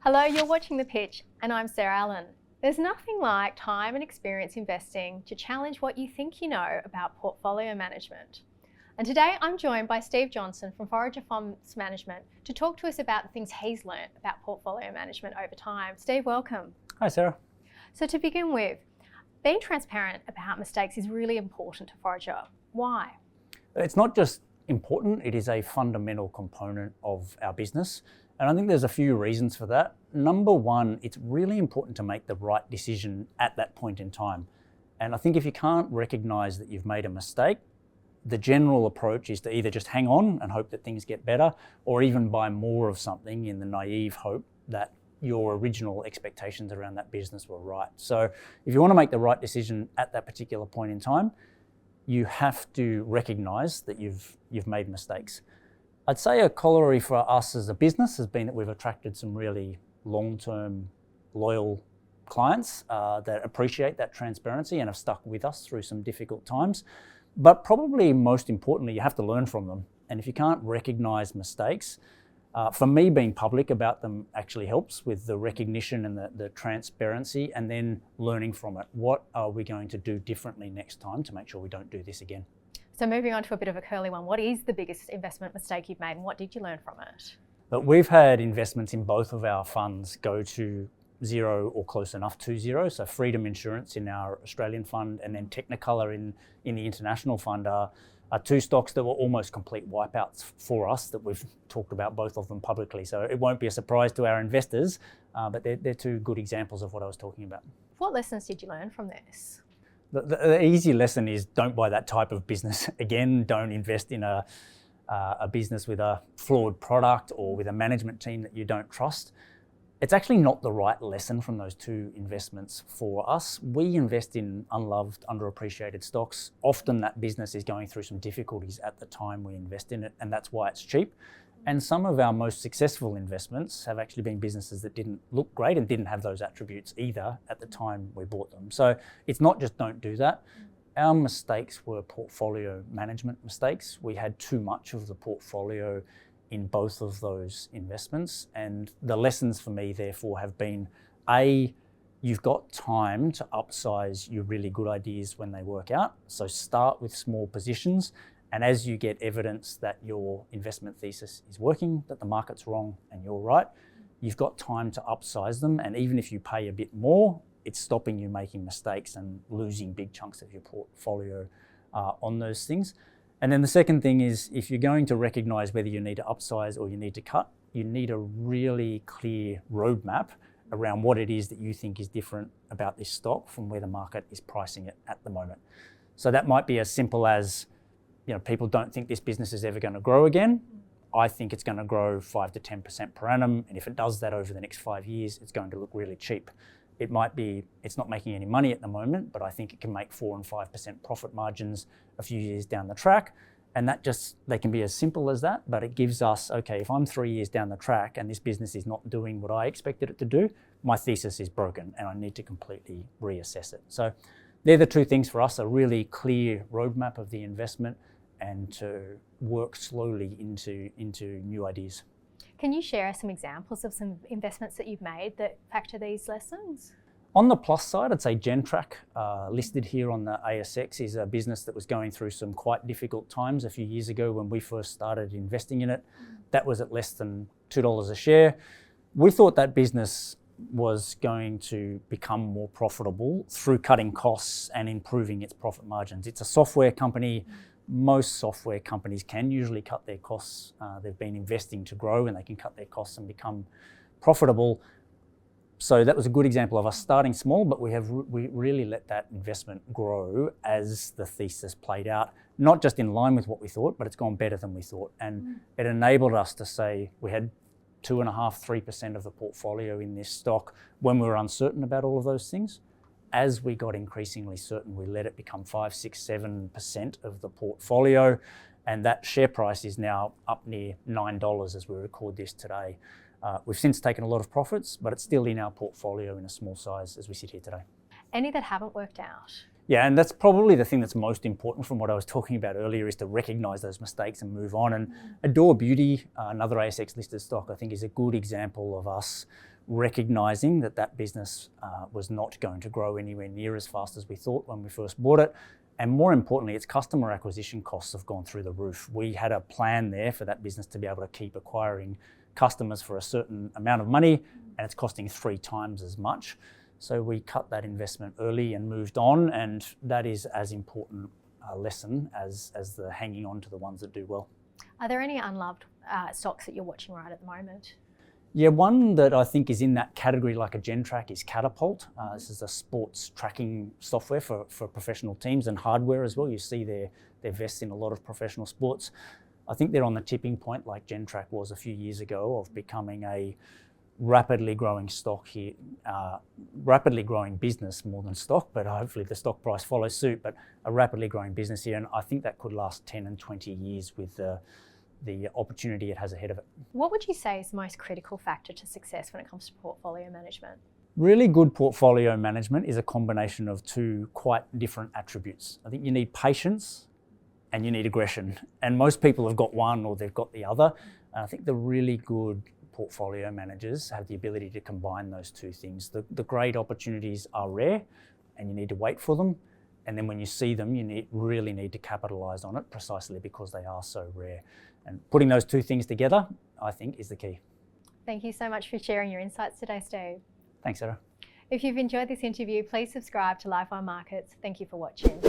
Hello, you're watching The Pitch, and I'm Sarah Allen. There's nothing like time and experience investing to challenge what you think you know about portfolio management. And today I'm joined by Steve Johnson from Forager Funds Management to talk to us about the things he's learnt about portfolio management over time. Steve, welcome. Hi, Sarah. So to begin with, being transparent about mistakes is really important to Forager. Why? It's not just important, it is a fundamental component of our business. And I think there's a few reasons for that. Number one, it's really important to make the right decision at that point in time. And I think if you can't recognise that you've made a mistake, the general approach is to either just hang on and hope that things get better, or even buy more of something in the naive hope that your original expectations around that business were right. So if you want to make the right decision at that particular point in time, you have to recognise that you've made mistakes. I'd say a corollary for us as a business has been that we've attracted some really long-term, loyal clients that appreciate that transparency and have stuck with us through some difficult times. But probably most importantly, you have to learn from them. And if you can't recognise mistakes, for me, being public about them actually helps with the recognition and the transparency, and then learning from it. What are we going to do differently next time to make sure we don't do this again? So moving on to a bit of a curly one, what is the biggest investment mistake you've made and what did you learn from it? But we've had investments in both of our funds go to zero or close enough to zero. So Freedom Insurance in our Australian fund and then Technicolor in the international fund are two stocks that were almost complete wipeouts for us that we've talked about both of them publicly. So it won't be a surprise to our investors, but they're two good examples of what I was talking about. What lessons did you learn from this? The easy lesson is don't buy that type of business again. Don't invest in a business with a flawed product or with a management team that you don't trust. It's actually not the right lesson from those two investments for us. We invest in unloved, underappreciated stocks. Often that business is going through some difficulties at the time we invest in it, and that's why it's cheap. And some of our most successful investments have actually been businesses that didn't look great and didn't have those attributes either at the time we bought them. So it's not just don't do that. Our mistakes were portfolio management mistakes. We had too much of the portfolio in both of those investments. And the lessons for me, therefore, have been, A, you've got time to upsize your really good ideas when they work out. So start with small positions. And as you get evidence that your investment thesis is working, that the market's wrong and you're right, you've got time to upsize them. And even if you pay a bit more, it's stopping you making mistakes and losing big chunks of your portfolio on those things. And then the second thing is, if you're going to recognise whether you need to upsize or you need to cut, you need a really clear roadmap around what it is that you think is different about this stock from where the market is pricing it at the moment. So that might be as simple as, people don't think this business is ever going to grow again. I think it's going to grow 5 to 10% per annum. And if it does that over the next 5 years, it's going to look really cheap. It might be, it's not making any money at the moment, but I think it can make 4 and 5% profit margins a few years down the track. And they can be as simple as that, but it gives us, okay, if I'm 3 years down the track and this business is not doing what I expected it to do, my thesis is broken and I need to completely reassess it. So they're the two things for us, a really clear roadmap of the investment and to work slowly into new ideas. Can you share some examples of some investments that you've made that factor these lessons? On the plus side, I'd say Gentrack, listed here on the ASX, is a business that was going through some quite difficult times a few years ago when we first started investing in it. That was at less than $2 a share. We thought that business was going to become more profitable through cutting costs and improving its profit margins. It's a software company. Most software companies can usually cut their costs. They've been investing to grow and they can cut their costs and become profitable. So that was a good example of us starting small, but we really let that investment grow as the thesis played out, not just in line with what we thought, but it's gone better than we thought. And it enabled us to say we had 2.5%, 3% of the portfolio in this stock when we were uncertain about all of those things. As we got increasingly certain, we let it become 5, 6, 7% of the portfolio. And that share price is now up near $9 as we record this today. We've since taken a lot of profits, but it's still in our portfolio in a small size as we sit here today. Any that haven't worked out? Yeah, and that's probably the thing that's most important from what I was talking about earlier, is to recognise those mistakes and move on. And Adore Beauty, another ASX listed stock, I think is a good example of us recognizing that that business was not going to grow anywhere near as fast as we thought when we first bought it. And more importantly, its customer acquisition costs have gone through the roof. We had a plan there for that business to be able to keep acquiring customers for a certain amount of money, and it's costing 3 times as much. So we cut that investment early and moved on, and that is as important a lesson as the hanging on to the ones that do well. Are there any unloved stocks that you're watching right at the moment? Yeah, one that I think is in that category like a Gentrack is Catapult. This is a sports tracking software for professional teams and hardware as well. You see their vests in a lot of professional sports. I think they're on the tipping point like Gentrack was a few years ago of becoming a rapidly growing stock here, rapidly growing business more than stock, but hopefully the stock price follows suit, but a rapidly growing business here. And I think that could last 10 and 20 years with the opportunity it has ahead of it. What would you say is the most critical factor to success when it comes to portfolio management? Really good portfolio management is a combination of 2 quite different attributes. I think you need patience and you need aggression. And most people have got one or they've got the other. And I think the really good portfolio managers have the ability to combine those 2 things. The great opportunities are rare and you need to wait for them. And then when you see them, you really need to capitalise on it precisely because they are so rare. And putting those 2 things together, I think, is the key. Thank you so much for sharing your insights today, Steve. Thanks, Sarah. If you've enjoyed this interview, please subscribe to Live Wire Markets. Thank you for watching.